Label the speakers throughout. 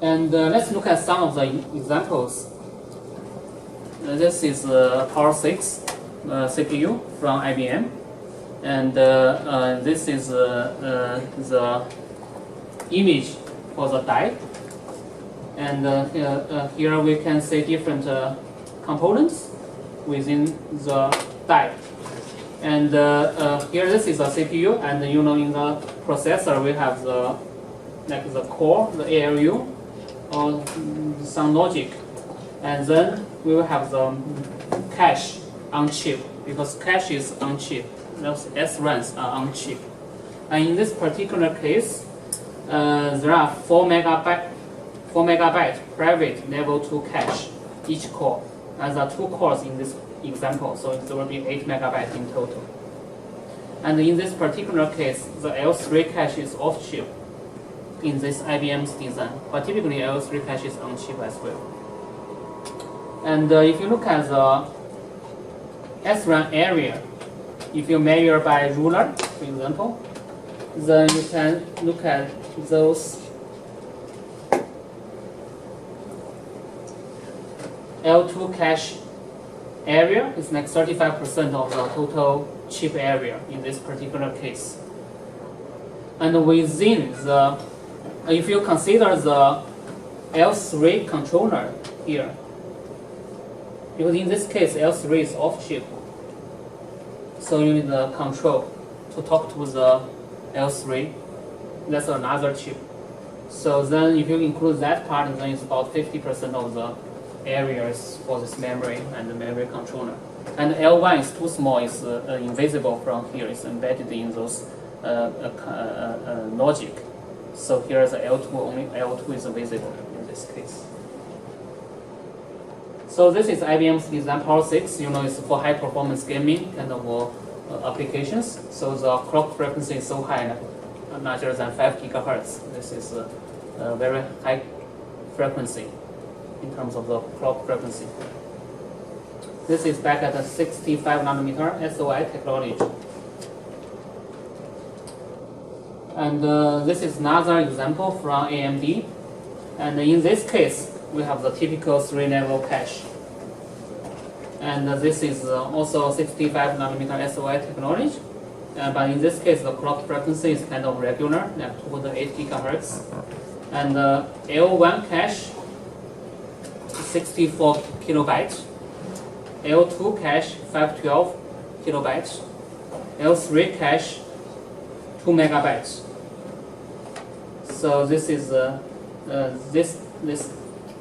Speaker 1: And let's look at some of the examples. This is part5 CPU from IBM, and this is the image for the die. And here we can see different components within the die. And here this is a CPU, and in the processor we have the core, the ALU, or some logic, and then we will have the cache on chip, because cache is on chip. Those SRAMs are on chip. And in this particular case, there are 4 megabyte private level 2 cache each core. And there are 2 cores in this example, so there will be 8 megabytes in total. And in this particular case, the L3 cache is off chip in this IBM's design, but typically L3 cache is on chip as well. And if you look at the SRAM area, if you measure by ruler, for example, then you can look at those L2 cache area is like 35% of the total chip area in this particular case. And within the, if you consider the L3 controller here, because in this case L3 is off chip, so you need the control to talk to the L3. That's another chip. So then if you include that part, then it's about 50% of the areas for this memory and the memory controller. And L1 is too small, it's invisible from here, it's embedded in those logic. So here the L2, only L2 is visible in this case. So this is IBM's design part5, it's for high performance gaming kind of applications. So the clock frequency is so high, larger than 5 gigahertz. This is a very high frequency in terms of the clock frequency. This is back at a 65 nanometer SOI technology. And this is another example from AMD. And in this case, we have the typical 3-level cache. And this is also 65 nanometer SOI technology. But in this case, the clock frequency is kind of regular, like 2.8 gigahertz. And L1 cache 64 kilobytes, L2 cache 512 kilobytes, L3 cache 2 megabytes. So this is this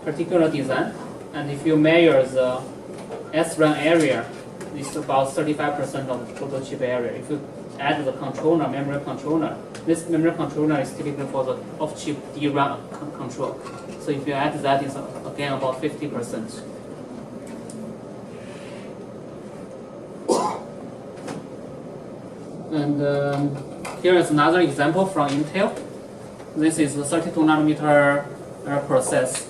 Speaker 1: particular design, and if you measure the SRAM area, it's about 35% of the total chip area. If you add the controller, memory controller, this memory controller is typically for the off-chip DRAM control. So if you add that, it's again about 50%. And here is another example from Intel. This is the 32 nanometer process,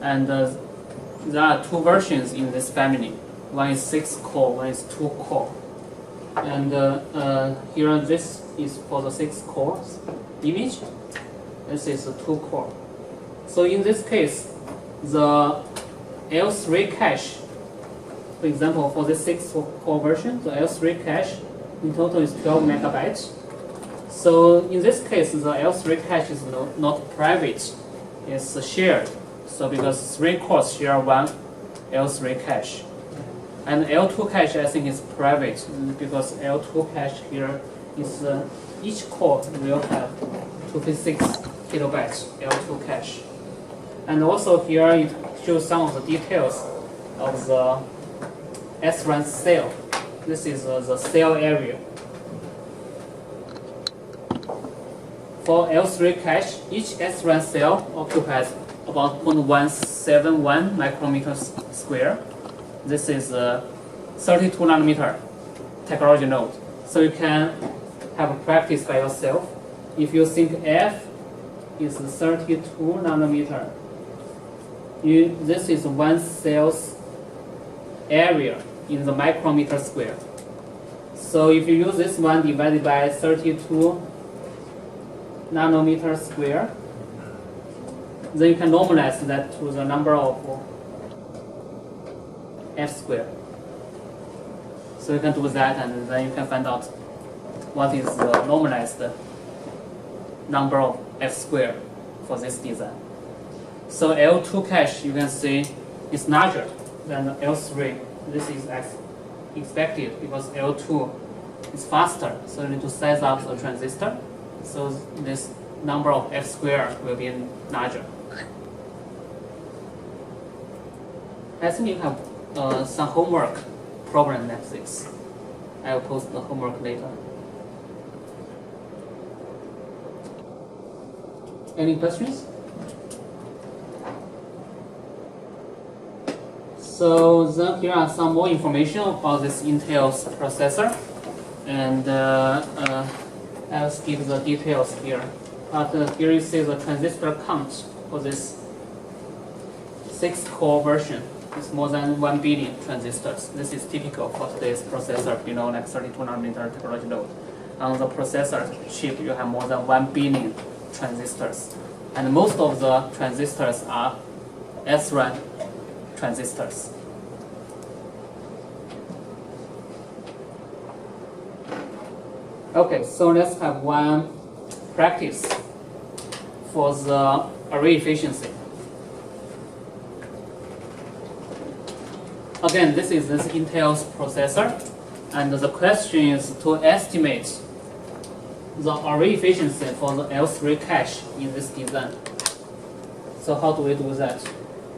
Speaker 1: and there are 2 versions in this family. One is 6 core, one is 2 core. And here this is for the 6 cores image. This is a 2 core. So in this case, the L3 cache, for example, for the 6 core version, the L3 cache in total is 12 megabytes. So in this case, the L3 cache is not private, it's shared. So because 3 cores share one L3 cache. And L2 cache, I think, is private, because L2 cache here is each core will have 256 kilobytes L2 cache. And also here it shows some of the details of the SRAM cell. This is the cell area. For L3 cache, each SRAM cell occupies about 0.171 micrometers square. This is 32 nanometer technology node. So you can have a practice by yourself. If you think F is 32 nanometer, this is one cell's area in the micrometer square. So if you use this one divided by 32 nanometer square, then you can normalize that to the number of f squared. So you can do that, and then you can find out what is the normalized number of f squared for this design. So L2 cache, you can see, is larger than L3. This is as expected because L2 is faster, so you need to size up the transistor. So this number of f squared will be larger. I think you have some homework problem like this. I will post the homework later. Any questions? So then here are some more information about this Intel's processor, and I'll skip the details here. But here you see the transistor count for this 6-core version. It's more than 1 billion transistors. This is typical for today's processor, like 32nm technology node. On the processor chip, you have more than 1 billion transistors. And most of the transistors are SRAM transistors. Okay, so let's have one practice for the array efficiency. Again, this is this Intel's processor, and the question is to estimate the array efficiency for the L3 cache in this design. So how do we do that?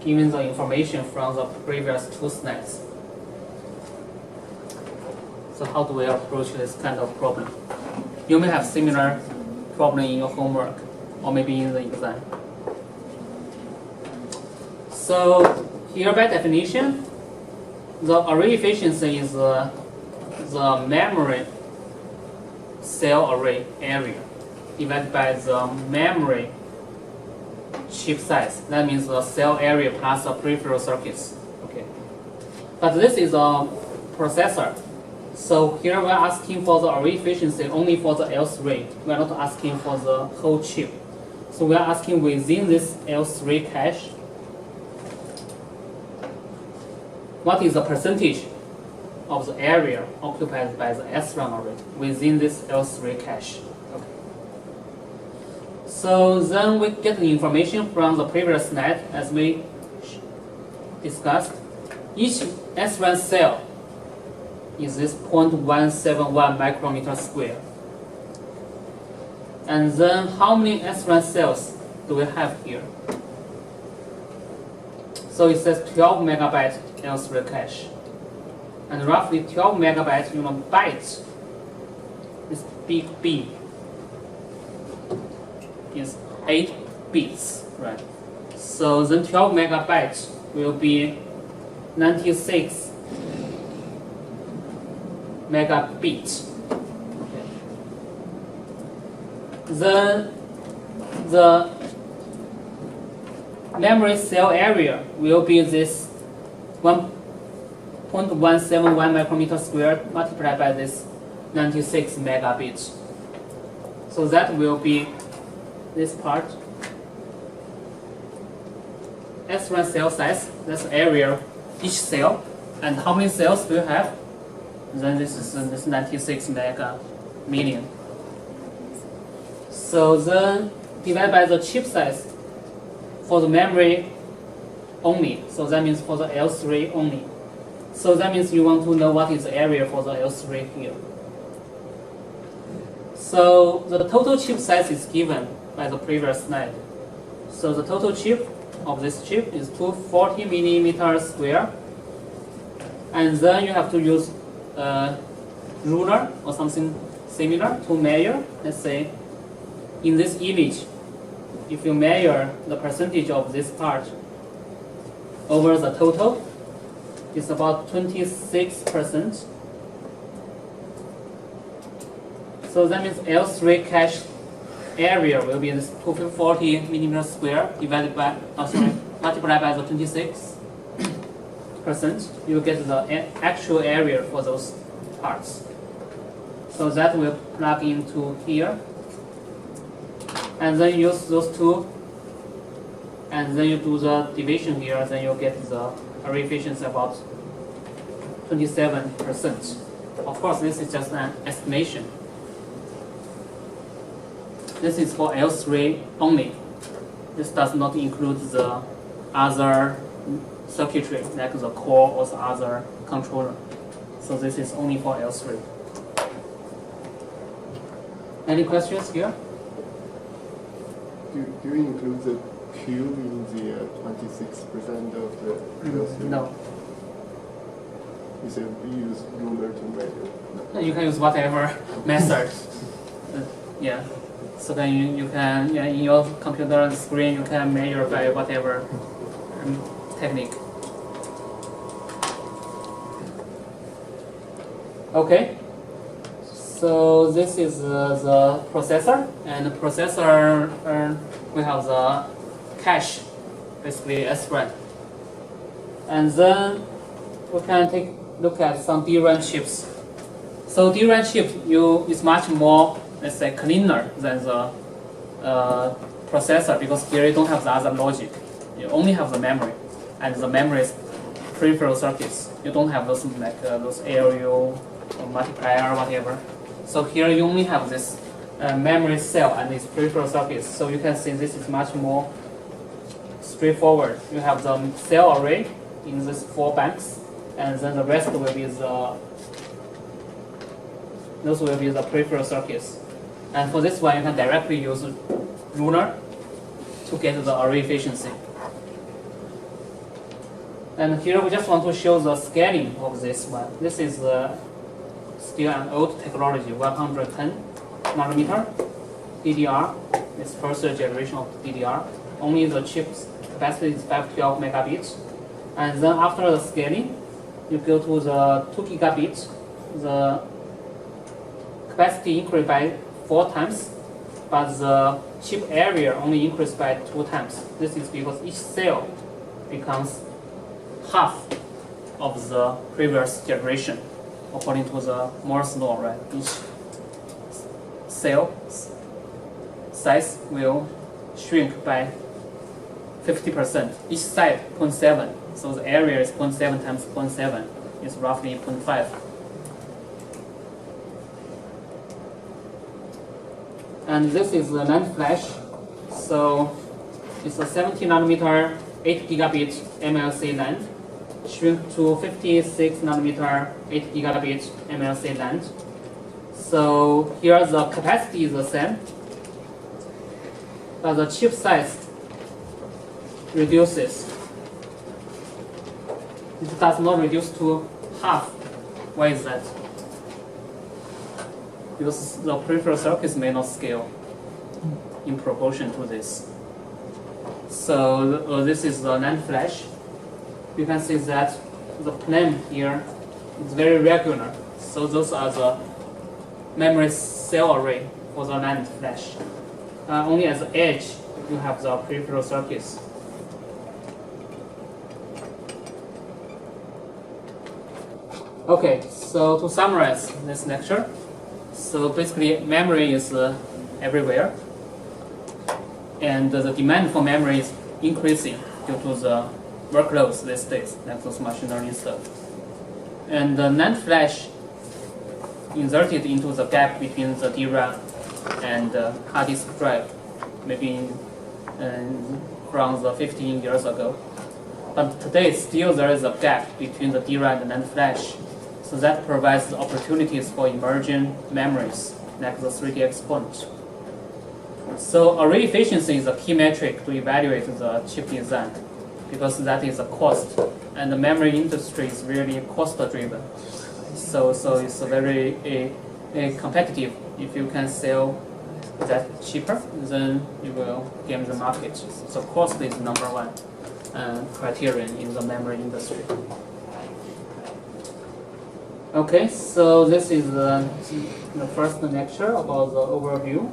Speaker 1: Given the information from the previous 2 slides. So how do we approach this kind of problem? You may have similar problem in your homework, or maybe in the exam. So here by definition, the array efficiency is the memory cell array area divided by the memory chip size. That means the cell area plus the peripheral circuits. Okay. But this is a processor. So here we're asking for the array efficiency only for the L3. We're not asking for the whole chip. So we're asking within this L3 cache, what is the percentage of the area occupied by the SRAM array within this L3 cache? Okay. So then we get the information from the previous slide as we discussed. Each SRAM cell is this 0.171 micrometer square. And then how many SRAM cells do we have here? So it says 12 megabyte L3 cache. And roughly 12 megabytes, bytes, this big B is 8 bits, right? So then 12 megabytes will be 96 megabits. Okay. Then the memory cell area will be this 1.171 micrometer squared multiplied by this 96 megabits. So that will be this part. SRAM cell size, that's area each cell. And how many cells do you have? Then this is this 96 mega million. So then divided by the chip size for the memory only. So that means for the L3 only. So that means you want to know what is the area for the L3 here. So the total chip size is given by the previous slide. So the total chip of this chip is 240 millimeters square. And then you have to use a ruler or something similar to measure. Let's say in this image, if you measure the percentage of this part over the total, it's about 26%. So that means L3 cache area will be this 240 millimeters square divided by, multiplied by the 26%. You get the actual area for those parts. So that will plug into here. And then use those two and then you do the division here, then you get the array efficiency about 27%. Of course, this is just an estimation. This is for L3 only. This does not include the other circuitry, like the core or the other controller. So this is only for L3. Any questions here?
Speaker 2: Do you include the Q in the 26% of the L3?
Speaker 1: No.
Speaker 2: You said we use ruler to measure.
Speaker 1: You can use whatever method. Yeah. So then you can, in your computer screen, you can measure by whatever technique. Okay. So this is the processor, and the processor we have the cache, basically SRAM. And then we can take a look at some DRAM chips. So DRAM chip is much more, let's say, cleaner than the processor, because here you don't have the other logic. You only have the memory, and the memory is peripheral circuits. You don't have those like those ALU or multiplier or whatever. So here you only have this memory cell and these peripheral circuits. So you can see this is much more straightforward. You have the cell array in these 4 banks, and then the rest will be those will be the peripheral circuits. And for this one, you can directly use ruler to get the array efficiency. And here we just want to show the scaling of this one. This is still an old technology, 110 nanometer DDR. It's first generation of DDR. Only the chip's capacity is 512 megabits. And then after the scaling, you go to the 2 gigabits. The capacity increased by 4 times, but the chip area only increased by 2 times. This is because each cell becomes half of the previous generation, according to the Moore's law, right? Each cell size will shrink by 50%. Each side 0.7, so the area is 0.7 times 0.7 is roughly 0.5. And this is the NAND flash. So it's a 70 nanometer, 8 gigabit MLC NAND, shrink to 56 nanometer, 8 gigabit MLC NAND. So here the capacity is the same, but the chip size reduces. It does not reduce to half. Why is that? Because the peripheral circuits may not scale in proportion to this. So this is the NAND flash. You can see that the plane here is very regular. So those are the memory cell array for the NAND flash. Only at the edge you have the peripheral circuits. Okay, so to summarize this lecture, so basically memory is everywhere, and the demand for memory is increasing due to the workloads these days, like those machine learning stuff. And the NAND flash inserted into the gap between the DRAM and hard disk drive, maybe from the 15 years ago. But today still there is a gap between the DRAM and NAND flash. So that provides the opportunities for emerging memories, like the 3D exponent. So array efficiency is a key metric to evaluate the chip design, because that is a cost, and the memory industry is really cost-driven. So it's very competitive. If you can sell that cheaper, then you will gain the market. So cost is number one criterion in the memory industry. Okay, so this is the first lecture about the overview.